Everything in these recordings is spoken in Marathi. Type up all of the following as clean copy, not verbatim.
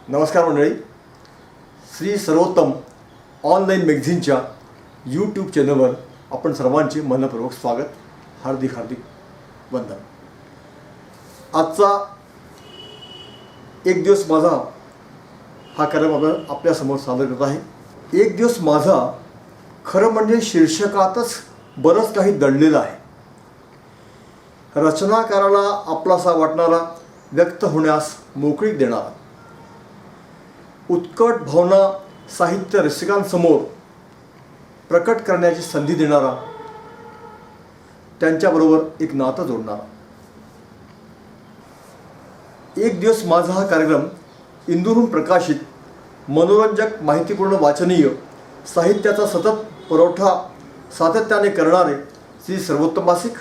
नमस्कार मंडळी. श्री सर्वोत्तम ऑनलाईन मॅगझिनच्या यूट्यूब चॅनलवर आपण सर्वांचे मनपूर्वक स्वागत, हार्दिक वंदन. आजचा एक दिवस माझा हा कार्यक्रम आपण आपल्यासमोर सादर करत आहे. एक दिवस माझा खरं म्हणजे शीर्षकातच बरंच काही दडलेलं आहे. रचनाकाराला आपलासा वाटणारा, व्यक्त होण्यास मोकळीक देणारा, उत्कट भावना साहित्य रसिकांसमोर प्रकट करण्याची संधी देणारा, त्यांच्याबरोबर एक नातं जोडणारा. एक दिवस माझा हा कार्यक्रम इंदूरहून प्रकाशित मनोरंजक, माहितीपूर्ण, वाचनीय साहित्याचा सतत पुरवठा सातत्याने करणारे श्री सर्वोत्तम मासिक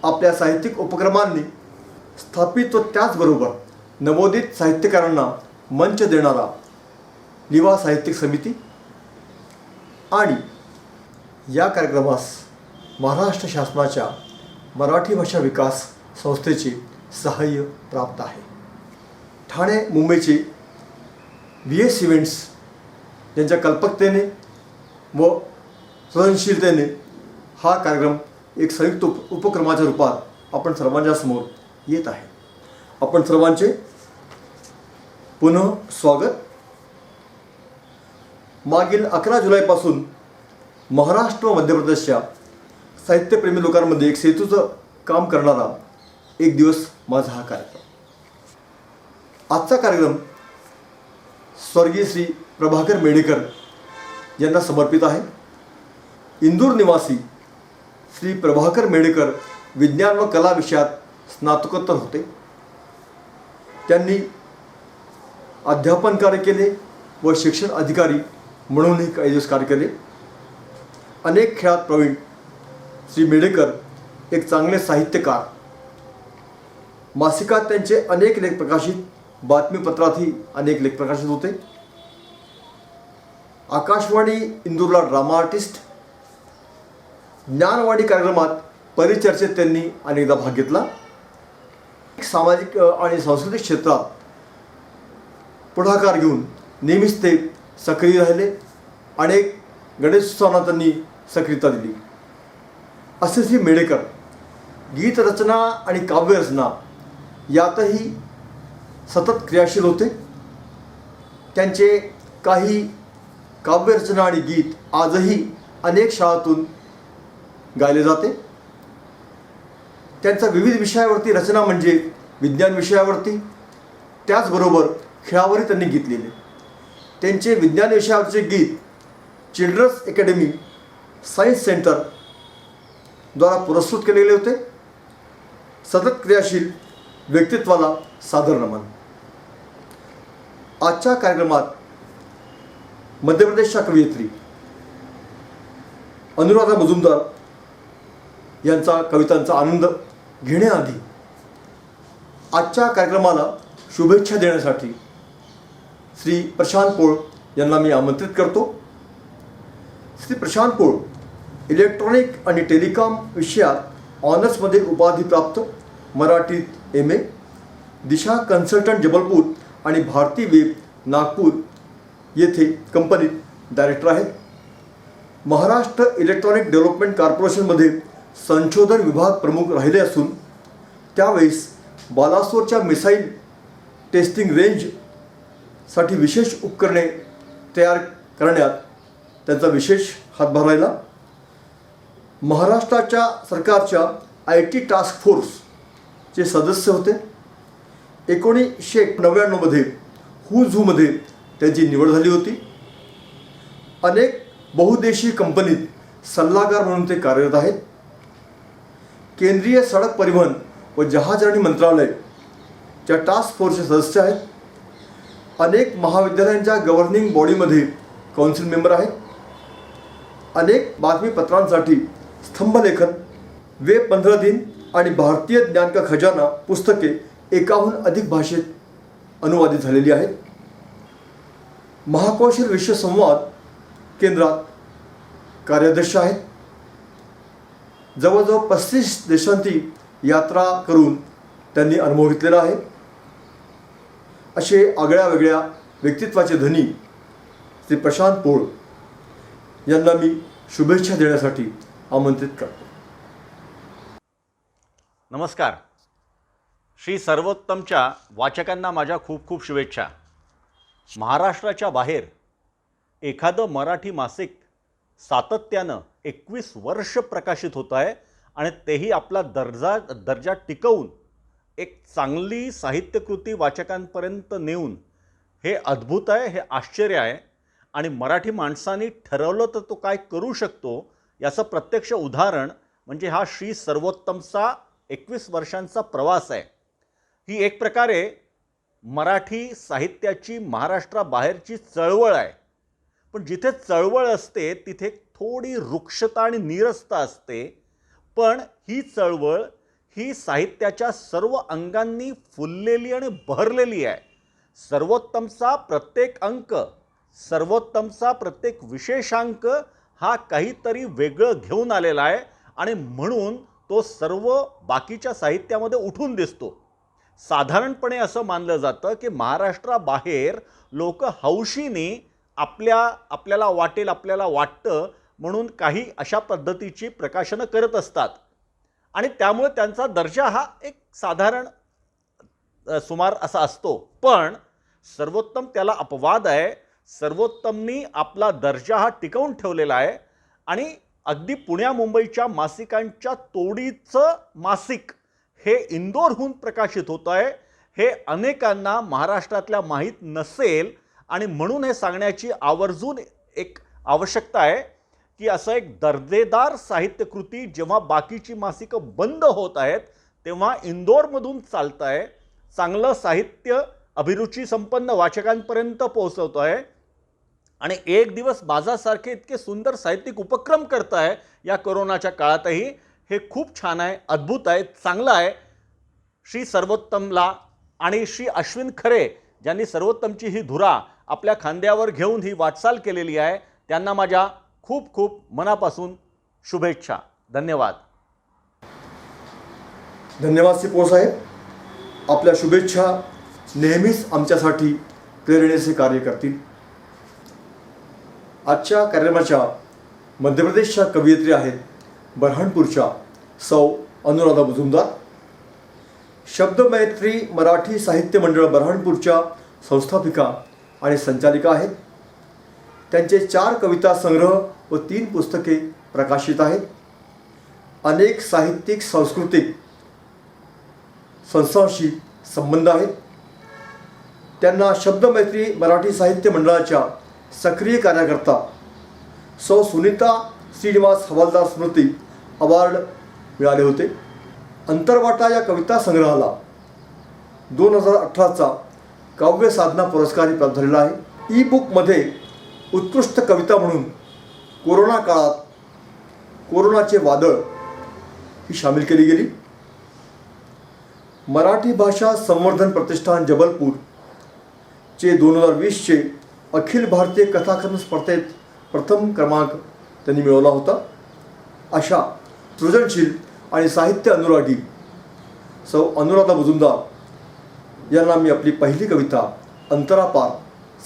आपल्या साहित्यिक उपक्रमांनी स्थापित व त्याचबरोबर नवोदित साहित्यकारांना मंच देणारा लिवा साहित्यिक समिती आणि या कार्यक्रमास महाराष्ट्र शासनाच्या मराठी भाषा विकास संस्थेचे सहाय्य प्राप्त आहे. ठाणे मुंबईचे VS इव्हेंट्स यांच्या कल्पकतेने व सृजनशीलतेने हा कार्यक्रम एक संयुक्त उपक्रमाच्या रूपात आपण सर्वांच्या समोर येत आहे. आपण सर्वांचे पुन्हा स्वागत. मागील 11 जुलैपासून महाराष्ट्र व मध्य प्रदेशच्या साहित्यप्रेमी लोकांमध्ये एक सेतूचं काम करणारा एक दिवस माझा हा कार्यक्रम. आजचा कार्यक्रम स्वर्गीय श्री प्रभाकर मेढेकर यांना समर्पित आहे. इंदूर निवासी श्री प्रभाकर मेढेकर विज्ञान व कला विषयात स्नातकोत्तर होते. त्यांनी अध्यापन कार्य केले व शिक्षण अधिकारी म्हणूनही काही दिवस कार्य केले. अनेक खेळात प्रवीण श्री मेढेकर एक चांगले साहित्यकार. मासिकात त्यांचे अनेक लेख प्रकाशित, बातमीपत्रातही अनेक लेख प्रकाशित होते. आकाशवाणी इंदूरला ड्रामा आर्टिस्ट, ज्ञानवाणी कार्यक्रमात परिचर्चेत त्यांनी अनेकदा भाग घेतला. सामाजिक आणि सांस्कृतिक क्षेत्रात पुढाकार घेऊन नेहमीच ते सक्रिय राहिले. अनेक गणेशोत्सवांना त्यांनी सक्रियता दिली. असे श्री मेढेकर गीतरचना आणि काव्यरचना यातही सतत क्रियाशील होते. त्यांचे काही काव्यरचना आणि गीत आजही अनेक शाळांतून गायले जाते. त्यांचा विविध विषयावरती रचना म्हणजे विज्ञान विषयावरती, त्याचबरोबर खेळावरही त्यांनी गीत लिहिले. त्यांचे विज्ञान विषयावरचे गीत चिल्ड्रन्स अकॅडमी सायन्स सेंटर द्वारा पुरस्कृत केले गेले होते. सतत क्रियाशील व्यक्तित्वाला सादर नमन. आजच्या कार्यक्रमात मध्य प्रदेशच्या कवयित्री अनुराधा मुजुमदार यांचा कवितांचा आनंद घेण्याआधी आजच्या कार्यक्रमाला शुभेच्छा देण्यासाठी श्री प्रशांत पोळ यांना मी आमंत्रित करतो. श्री प्रशांत पोळ इलेक्ट्रॉनिक आणि टेलिकॉम विषयात ऑनर्समध्ये उपाधिप्राप्त, मराठीत MA, दिशा कन्सल्टंट जबलपूर आणि भारती वेब नागपूर येथे कंपनीत डायरेक्टर आहेत. महाराष्ट्र इलेक्ट्रॉनिक डेव्हलपमेंट कॉर्पोरेशनमध्ये संशोधन विभाग प्रमुख राहिले असून त्यावेळेस बालासोरच्या मिसाईल टेस्टिंग रेंजसाठी विशेष उपकरणे तयार करण्यात त्यांचा विशेष हातभार राहिला. महाराष्ट्राच्या सरकारच्या IT टास्क फोर्सचे सदस्य होते. 1999मध्ये हुझूमध्ये त्यांची निवड झाली होती. अनेक बहुदेशीय कंपनीत सल्लागार म्हणून ते कार्यरत आहेत. केंद्रीय सडक परिवहन व जहाजराणी मंत्रालयाच्या टास्क फोर्सचे सदस्य आहेत. अनेक महाविद्यालयांच्या गव्हर्निंग बॉडीमध्ये काउन्सिल मेंबर आहेत. अनेक बातमीपत्रांसाठी स्तंभलेखन, वेब 15 दिन आणि भारतीय ज्ञान का खजाना पुस्तके 1हून अधिक भाषेत अनुवादित झालेली आहेत. महाकौशल विश्वसंवाद केंद्रात कार्याध्यक्ष आहेत. जवळजवळ 35 देशांची यात्रा करून त्यांनी अनुभव घेतलेला आहे. असे आगळ्या वेगळ्या व्यक्तित्वाचे धनी श्री प्रशांत पोळ यांना मी शुभेच्छा देण्यासाठी आमंत्रित करतो. नमस्कार. श्री सर्वोत्तमच्या वाचकांना माझ्या खूप खूप शुभेच्छा. महाराष्ट्राच्या बाहेर एखादं मराठी मासिक सातत्यानं 21 वर्ष प्रकाशित होत आहे आणि तेही आपला दर्जा टिकवून एक चांगली साहित्यकृती वाचकांपर्यंत नेऊन हे अद्भुत आहे, हे आश्चर्य आहे. आणि मराठी माणसांनी ठरवलं तर तो काय करू शकतो याचं प्रत्यक्ष उदाहरण म्हणजे हा श्री सर्वोत्तमचा 21 वर्षांचा प्रवास आहे. ही एक प्रकारे मराठी साहित्याची महाराष्ट्राबाहेरची चळवळ आहे. पण जिथे चळवळ असते तिथे थोडी रुक्षता आणि नीरसता असते. पण ही चळवळ ही साहित्याच्या सर्व अंगांनी फुललेली आणि बहरलेली आहे. सर्वोत्तमचा प्रत्येक अंक, सर्वोत्तमचा प्रत्येक विशेषांक हा काहीतरी वेगळं घेऊन आलेला आहे आणि म्हणून तो सर्व बाकीच्या साहित्यामध्ये उठून दिसतो. साधारणपणे असं मानलं जातं की महाराष्ट्राबाहेर लोक हौशीने आपल्याला वाटेल, आपल्याला वाटतं म्हणून काही अशा पद्धतीची प्रकाशनं करत असतात आणि त्यामुळे त्यांचा दर्जा हा एक साधारण सुमार असा असतो. पण सर्वोत्तम त्याला अपवाद आहे. सर्वोत्तमनी आपला दर्जा हा टिकवून ठेवलेला आहे आणि अगदी पुण्या मुंबईच्या मासिकांच्या तोडीचं मासिक हे इंदोरहून प्रकाशित होत आहे. हे अनेकांना महाराष्ट्रातल्या माहीत नसेल आणि म्हणून हे सांगण्याची आवर्जून एक आवश्यकता आहे की असं एक दर्जेदार साहित्यकृती जेव्हा बाकीची मासिकं बंद होत आहेत तेव्हा इंदोरमधून चालतं आहे, चांगलं साहित्य अभिरुची संपन्न वाचकांपर्यंत पोहोचवतो आहे आणि एक दिवस माझ्यासारखे इतके सुंदर साहित्यिक उपक्रम करत आहे या कोरोनाच्या काळातही. हे खूप छान आहे, अद्भुत आहे, चांगलं आहे. श्री सर्वोत्तमला आणि श्री अश्विन खरे ज्यांनी सर्वोत्तमची ही धुरा आपल्या खांद्यावर घेऊन ही वाटचाल केलेली आहे त्यांना माझ्या खूप खूप मनापासून शुभेच्छा. धन्यवाद. धन्यवाद श्री पोळ साहेब. आपल्या शुभेच्छा नेहमीच आमच्यासाठी प्रेरणेचे कार्य करतील. आजच्या कार्यक्रमाच्या मध्य प्रदेशच्या कवयित्री आहेत बऱ्हाणपूरच्या सौ अनुराधा मुजुमदार. शब्दमैत्री मराठी साहित्य मंडळ बऱ्हाणपूरच्या संस्थापिका आणि संचालिका आहेत. त्यांचे 4 कविता संग्रह व 3 पुस्तके प्रकाशित आहेत. अनेक साहित्यिक सांस्कृतिक संस्थांशी संबंध आहेत. त्यांना शब्दमैत्री मराठी साहित्य मंडळाच्या सक्रिय कार्यकर्ता सौ सुनीता श्रीनिवास हवालदार स्मृती अवॉर्ड मिळाले होते. अंतरवाटा या कविता संग्रहाला 2018चा काव्य साधना पुरस्कारही प्राप्त झालेला आहे. ई बुकमध्ये उत्कृष्ट कविता म्हणून कोरोना काळात कोरोनाचे वादळ ही सामील केली गेली. मराठी भाषा संवर्धन प्रतिष्ठान जबलपूर चे 2020चे अखिल भारतीय कथाकथन स्पर्धेत प्रथम क्रमांक त्यांनी मिळवला होता. अशा सृजनशील आणि साहित्य अनुरागी सौ अनुराधा मुजुमदार यांना मी आपली पहिली कविता अंतरापार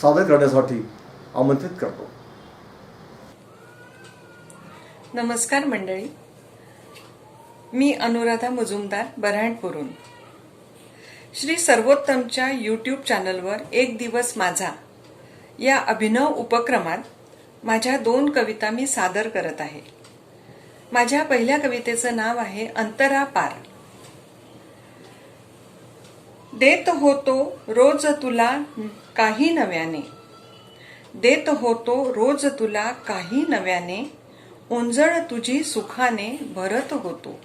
सादर करण्यासाठी आमंत्रित करतो. नमस्कार मंडळी. मी अनुराधा मुजुमदार बऱ्हाणपूरहून. श्री सर्वोत्तमच्या यूट्यूब चॅनलवर एक दिवस माझा या अभिनव उपक्रमात माझ्या 2 कविता मी सादर करत आहे. माझ्या पहिल्या कवितेचं नाव आहे अंतरापार. देत होतो रोज तुला काही नव्याने, देत होतो रोज तुला काही नव्याने, ओंजळ तुझी सुखाने भरत होतो,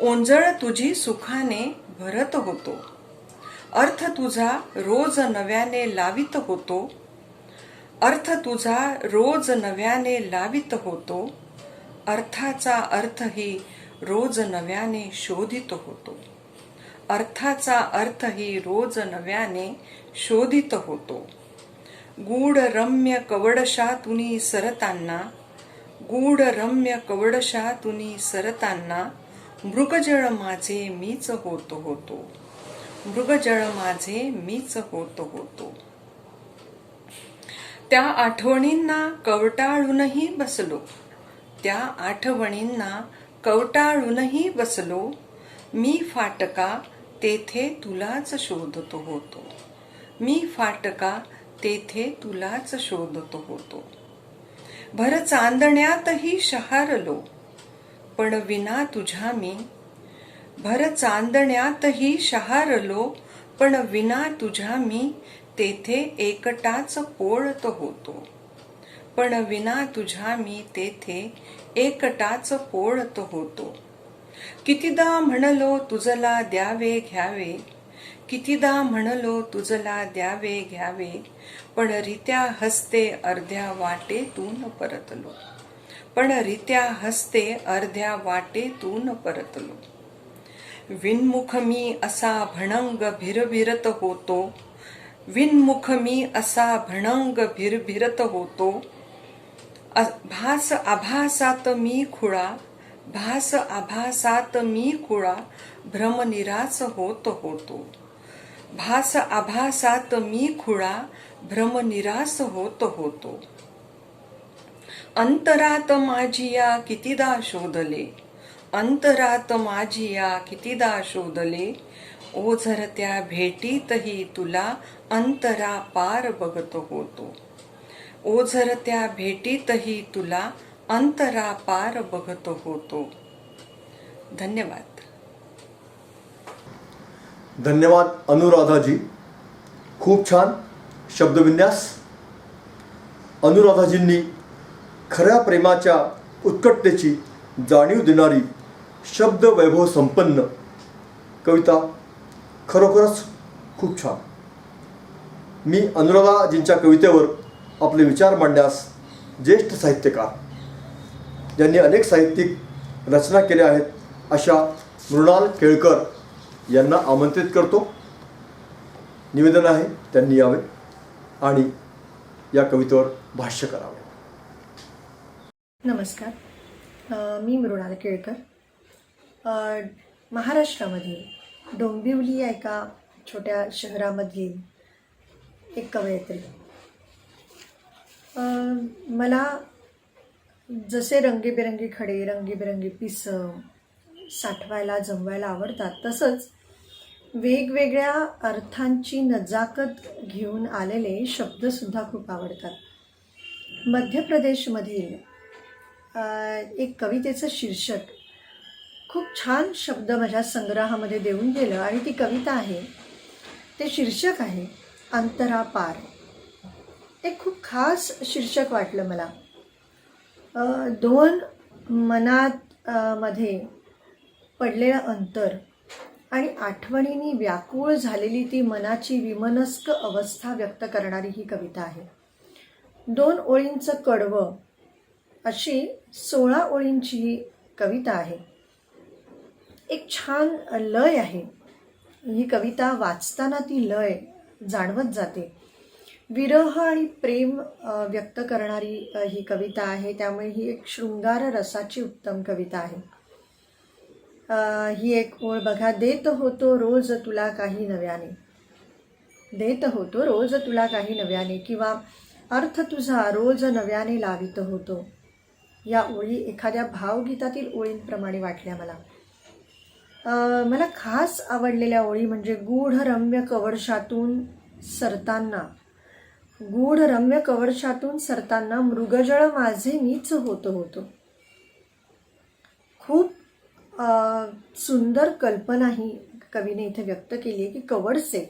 ओंजळ तुझी सुखाने भरत होतो. अर्थ तुझा रोज नव्याने लावित होतो, अर्थ तुझा रोज नव्याने लावित होतो. अर्थाचा अर्थही रोज नव्याने शोधित होतो, अर्थाचा अर्थही रोज नव्याने शोधित होतो. गूढ रम्य कवडशातुनी सरताना, गूढ रम्य कवडशातुनी सरताना, मृगजळ माझे मीच होतो होतो, मृगजळ माझे मीच होतो. त्या आठवणींना कवटाळूनही बसलो, त्या आठवणींना कवटाळूनही बसलो. मी फाटका तेथे तुलाच शोधतो होतो, मी फाटका तेथे तुलाच शोधतो होतो. भर चांदण्यातही शहारलो, पण विना तुझ्या मी. भर चांदण्यातही शहारलो, पण विना तुझ्या मी तेथे एकटाच पोळत होतो, पण विना तुझ्या मी तेथे एकटाच पोळत होतो. कितीदा म्हणलो तुझला द्यावे घ्यावे, कितीदा म्हणलो तुझला द्यावे घ्यावे, पण रित्या हस्ते अर्ध्या वाटेतून परतलो, पण रित्या हस्ते अर्ध्या वाटेतून परतलो. विनमुख मी असा भणंग भिरभिरत होतो, विनमुख मी असा भणंग भिरभिरत होतो. भास आभासात मी खुळा, भास आभासात मी खुळा, भ्रमनिरास होतो. भास आभासात मी खुळा, भ्रमनिरास होतो. अंतरात माझिया कितीदा शोधले, अंतरात माझिया कितीदा शोधले. ओझरत्या भेटीतही तुला अंतरा पार बघत होतो, ओझरत्या भेटीतही तुला अंतरा पार बघत होतो. धन्यवाद. धन्यवाद अनुराधाजी. खूप छान शब्दविन्यास. अनुराधाजींनी खऱ्या प्रेमाच्या उत्कटतेची जाणीव देणारी शब्द वैभव संपन्न कविता खरोखरच खूप छान. मी अनुराधाजींच्या कवितेवर आपले विचार मांडण्यास ज्येष्ठ साहित्यकार ज्यांनी अनेक साहित्यिक रचना केल्या आहेत अशा मृणाल केळकर यांना आमंत्रित करतो. निवेदन आहे त्यांनी यावे आणि या कवितेवर भाष्य करावे. नमस्कार, मी मृणाल केळकर. महाराष्ट्रामध्ये डोंबिवली या एका छोट्या शहरामधली एक कवयित्री. मला जसे रंगीबेरंगी खडे, रंगीबेरंगी पिसं साठवायला जमवायला आवडतात, तसंच वेगवेगळ्या अर्थांची नजाकत घेऊन आलेले शब्दसुद्धा खूप आवडतात. मध्य प्रदेशमधील एक कवितेचं शीर्षक खूप छान शब्द माझ्या संग्रहामध्ये देऊन गेलं आणि ती कविता आहे, ते शीर्षक आहे अंतरापार. एक खूप खास शीर्षक वाटलं मला. दोन मनात मध्ये पडलेलं अंतर आणि आठवणींनी व्याकुळ झालेली ती मनाची विमनस्क अवस्था व्यक्त करणारी ही कविता आहे. 2 ओळींचं कडवं अशी 16 ओळींची ही कविता आहे. एक छान लय आहे. ही कविता वाचताना ती लय जाणवत जाते. विरह आणि प्रेम व्यक्त करणारी ही कविता आहे, त्यामुळे ही एक शृंगार रसाची उत्तम कविता आहे. ही एक ओळ बघा. देत होतो रोज तुला काही नव्याने, देत होतो रोज तुला काही नव्याने, किंवा अर्थ तुझा रोज नव्याने लावित होतो. या ओळी एखाद्या भावगीतातील ओळींप्रमाणे वाटल्या मला. मला खास आवडलेल्या ओळी म्हणजे गूढरम्य कवर्षातून सरताना, गूढरम्य कवर्षातून सरताना मृगजळ माझे मीच होतो. खूप सुंदर कल्पना ही कवीने इथे व्यक्त केली आहे की कवडसे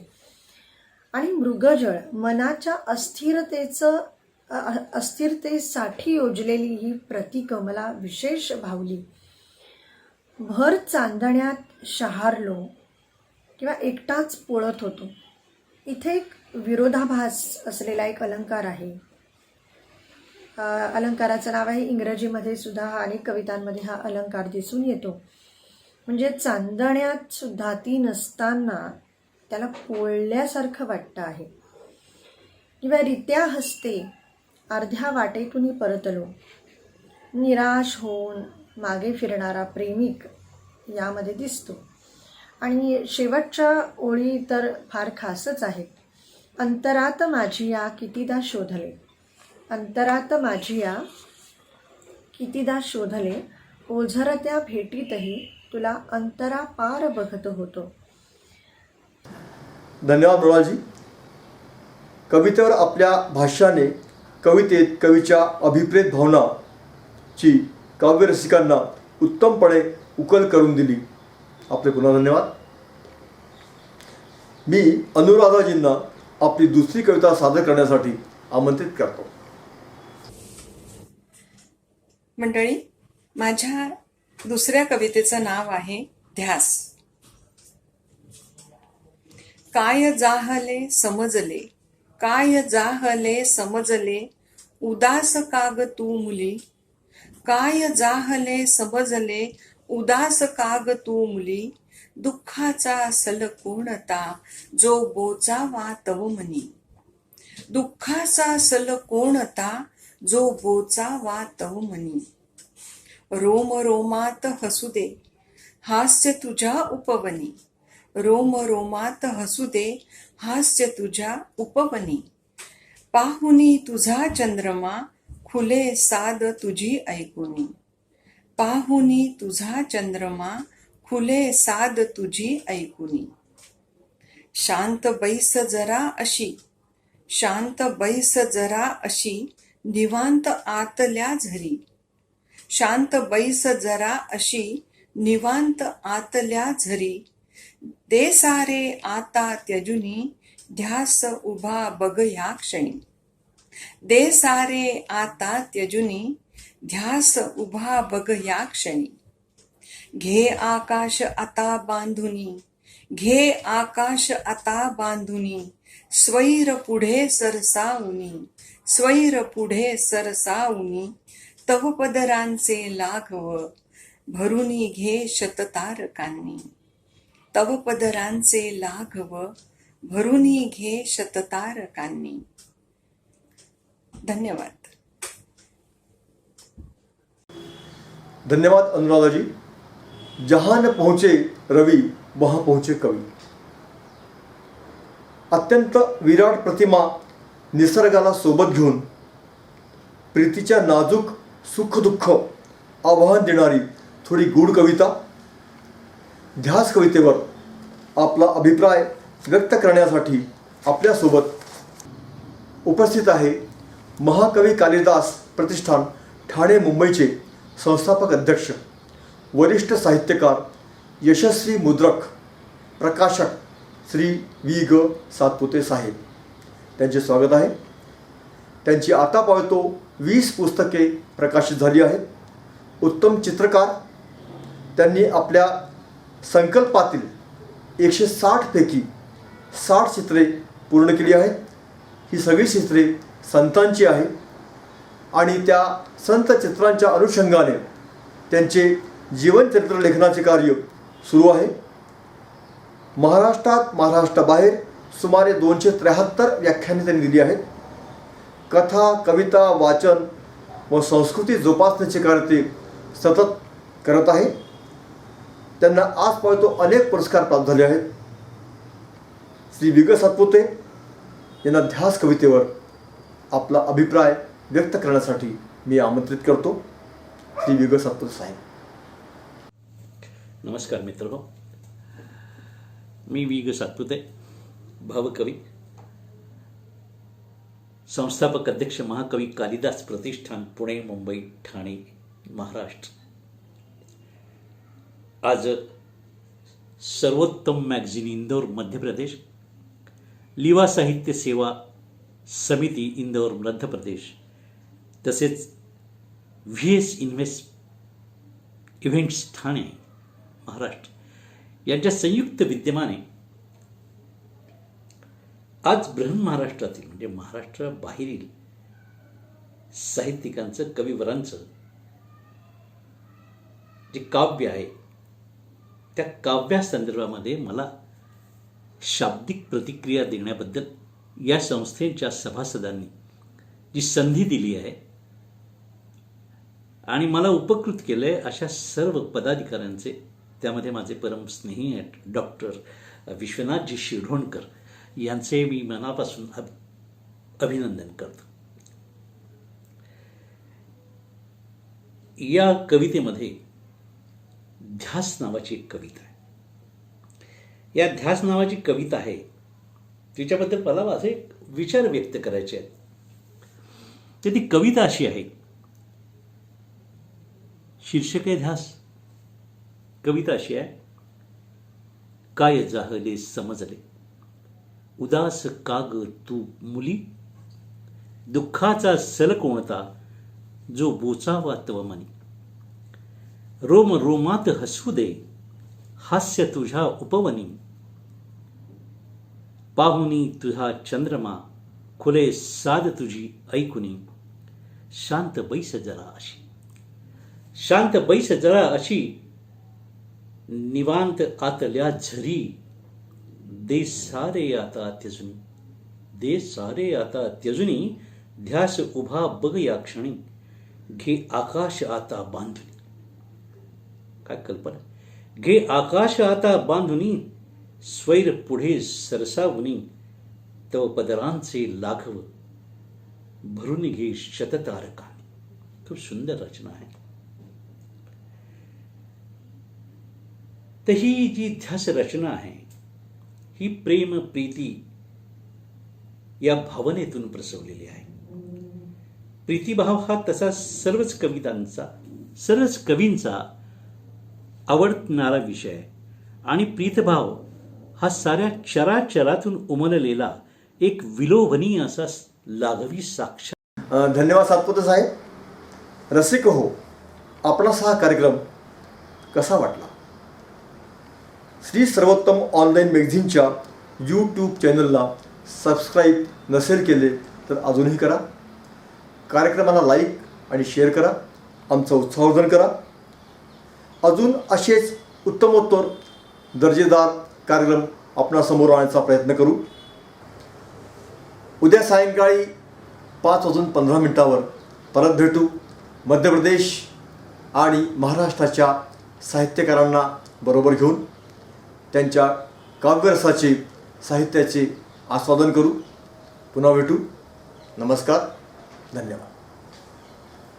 आणि मृगजळ मनाच्या अस्थिरतेसाठी योजलेली ही प्रतीकं मला विशेष भावली. भर चांदण्यात शहारलो किंवा एकटाच पोळत होतो. इथे एक विरोधाभास असलेला एक अलंकार आहे. अलंकाराचं नाव आहे, इंग्रजीमध्ये सुद्धा अनेक कवितांमध्ये हा अलंकार दिसून येतो. म्हणजे चांदण्यात सुद्धा ती नसताना त्याला पोळल्यासारखं वाटतं आहे. किंवा रित्या हस्ते अर्ध्या वाटेतून परतलो. निराश होऊन मागे फिरणारा प्रेमिक यामध्ये दिसतो. आणि शेवटच्या ओळी तर फार खासच आहेत. अंतरात माझी या कितीदा शोधले, अंतरात माझी या कितीदा शोधले, ओझरत्या भेटीतही तुला अंतरापार बघत होतो. धन्यवाद मृणालजी. कवितेवर आपल्या भाष्याने कवितेत कवीच्या अभिप्रेत भावनाची काव्यरसिकांना उत्तमपणे उकल करून दिली. आपले पुन्हा धन्यवाद. मी अनुराधाजींना आपली दुसरी कविता सादर करण्यासाठी आमंत्रित करतो. मंडळी, माझ्या दुसऱ्या कवितेचं नाव आहे ध्यास. काय जाहले समजले, काय जाहले समजले, उदास काग तू मुली. काय जाहले समजले, उदास काग तू मुली. दुःखाचा सल कोणता, जो बोचावा तव मनी. दुःखाचा सल कोणता, जो बोचावा तव मनी. रोम रोमात हसू दे, हास्य तुझ्या उपवनी. रोम रोमात हसू दे, हास्य तुझ्या उपवनी. पाहुनी तुझा चंद्रमा, खुले साद तुझी ऐकुनी. पाहुनी तुझा चंद्रमा, खुले साद तुझी ऐकुनी. शांत बैस जरा अशी, शांत बैस जरा अशी, निवांत आतल्या झरी. शांत बैस जरा अशी, निवांत आतल्या झरी. दे सारे आता त्यजुनी, ध्यास उभा बघ या क्षणी. दे सारे आता त्यजुनी, ध्यास उभा बघ या क्षणी. घे आकाश आता बांधुनी, घे आकाश आता बांधुनी. स्वैर पुढे सरसावनी, स्वैर पुढे सरसावनी. तव पदरांचे लाघव, भरुनी घे शततारकांनी. तव पदरांचे लाघव, भरुनी घे शततारकांनी. धन्यवाद. धन्यवाद अनुराधाजी. जहां न पहुँचे रवी, वहाँ पहुँचे कवी. अत्यंत विराट प्रतिमा निसर्गाला सोबत घेऊन प्रीतीच्या नाजूक सुखदुःख आव्हान देणारी थोडी गूढ कविता. ध्यास कवितेवर आपला अभिप्राय व्यक्त करण्यासाठी आपल्यासोबत उपस्थित आहे महाकवी कालिदास प्रतिष्ठान ठाणे मुंबईचे संस्थापक अध्यक्ष, वरिष्ठ साहित्यकार, यशस्वी मुद्रक, प्रकाशक श्री वी. ग. सातपुते साहेब. त्यांचे स्वागत आहे. त्यांची आतापर्यंत 20 पुस्तके प्रकाशित झाली आहेत. उत्तम चित्रकार. त्यांनी आपल्या संकल्पातील 160 पैकी 60 चित्रे पूर्ण केली आहेत. ही सगळी चित्रे संतांची आहे आणि त्या संत चित्रांच्या अनुषंगाने त्यांचे जीवनचरित्र लेखनाचे कार्य सुरू आहे. महाराष्ट्रात महाराष्ट्राबाहेर सुमारे 273 व्याख्याने त्यांनी दिली आहेत. कथा, कविता, वाचन व संस्कृती जोपासण्याचे कार्य ते सतत करत आहे. त्यांना आजपर्यंत अनेक पुरस्कार प्राप्त झाले आहेत. श्री वी. ग. सातपुते यांना ध्यास कवितेवर आपला अभिप्राय व्यक्त करण्यासाठी मी आमंत्रित करतो. श्री वी. ग. सातपुते साहेब. नमस्कार मित्रांनो, मी वी. ग. सातपुते, भावकवी, संस्थापक अध्यक्ष महाकवी कालिदास प्रतिष्ठान, पुणे, मुंबई, ठाणे, महाराष्ट्र. आज सर्वोत्तम मॅगझिन इंदौर, मध्य प्रदेश, लिवा साहित्य सेवा समिती इंदौर, मध्य प्रदेश, तसेच VS इव्हेंट्स ठाणे, महाराष्ट्र यांच्या संयुक्त विद्यमाने आज बृहन महाराष्ट्रातील म्हणजे महाराष्ट्राबाहेरील साहित्यिकांचं, कविवरांचं जे काव्य आहे त्या काव्यासंदर्भामध्ये मला शाब्दिक प्रतिक्रिया देण्याबद्दल या संस्थेच्या सभासदांनी जी संधी दिली आहे आणि मला उपकृत केलं आहे, अशा सर्व पदाधिकाऱ्यांचे त्यामध्ये माझे परम स्नेही आहेत डॉक्टर विश्वनाथजी शिरढोणकर यांचे मी मनापासून अभिनंदन करतो. या कवितेमध्ये ध्यास नावाची एक कविता आहे. या ध्यास नावाची कविता आहे तिच्याबद्दल मला माझे विचार व्यक्त करायचे आहेत. तर ती कविता अशी आहे. शीर्षक आहे ध्यास. कविता अशी आहे. काय जाहले समजले, उदास काग तू मुली, दुःखाचा सल कोणता, जो बोचावा तव मनी. रोम रोमात हसू दे, हास्य तुझ्या उपवनी, पाहुनी तुझा चंद्रमा, खुले साद तुझी ऐकुनी. शांत बैस जरा अशी, शांत बैस जरा अशी, निवांत आतल्या झरी. दे सारे आता त्यजुनी, दे सारे आता त्यजुनी. ध्यास उभा बघ या क्षणी, घे आकाश आता बांधुनी. काय कल्पना. घे आकाश आता बांधुनी, स्वैर पुढे सरसावुनी. तव पदरांचे लाघव, भरून घे शततारका. खूप सुंदर रचना आहे. तर ही जी ध्यास रचना आहे ही प्रेम प्रीती या भावनेतून प्रसवलेली आहे. प्रीतिभाव हा तसा सर्वच कवींचा आवडणारा विषय आहे. आणि प्रीतभाव हा साऱ्या चराचरातून उमललेला एक विलोभनीय असा लाघवी साक्षात. धन्यवाद सातपुते साहेब. रसिक हो, आपणास हा कार्यक्रम कसा वाटला? श्री सर्वोत्तम ऑनलाईन मॅगझिनच्या यूट्यूब चॅनलला सबस्क्राईब नसेल केले तर अजूनही करा. कार्यक्रमाला लाईक आणि शेअर करा. आमचं उत्साहवर्धन करा. अजून असेच उत्तमोत्तर दर्जेदार कार्यक्रम आपणासमोर आणण्याचा प्रयत्न करू. उद्या सायंकाळी 5:15 परत भेटू. मध्य प्रदेश आणि महाराष्ट्राच्या साहित्यकारांना बरोबर घेऊन त्यांच्या काव्यरसाचे साहित्याचे आस्वादन करू. पुन्हा भेटू. नमस्कार. धन्यवाद.